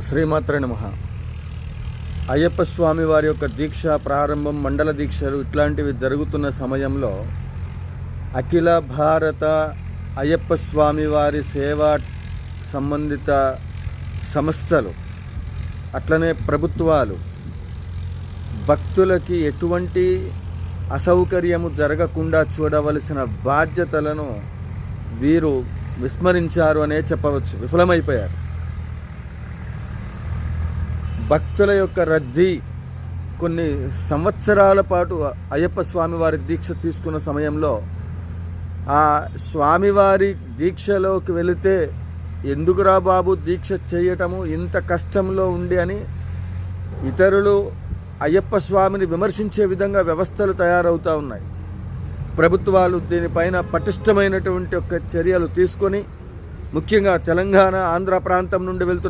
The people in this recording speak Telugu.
శ్రీమాత్రే నమః. అయ్యప్ప స్వామి వారి యొక్క దీక్ష ప్రారంభం, మండల దీక్షలు ఇట్లాంటివి జరుగుతున్న సమయంలో అఖిల భారత అయ్యప్ప స్వామి వారి సేవా సంబంధిత సంస్థలు, అట్లనే ప్రభుత్వాలు భక్తులకి ఎటువంటి అసౌకర్యము జరగకుండా చూడవలసిన బాధ్యతలను వీరు విస్మరించారు అనే చెప్పవచ్చు, విఫలమైపోయారు. భక్తుల యొక్క రద్దీ కొన్ని సంవత్సరాల పాటు అయ్యప్ప స్వామివారి దీక్ష తీసుకున్న సమయంలో ఆ స్వామివారి దీక్షలోకి వెళితే ఎందుకురా బాబు దీక్ష చేయటము ఇంత కష్టంలో ఉండి అని ఇతరులు అయ్యప్ప స్వామిని విమర్శించే విధంగా వ్యవస్థలు తయారవుతూ ఉన్నాయి. ప్రభుత్వాలు దీనిపైన పటిష్టమైనటువంటి చర్యలు తీసుకొని, ముఖ్యంగా తెలంగాణ, ఆంధ్ర ప్రాంతం నుండి వెళ్తున్న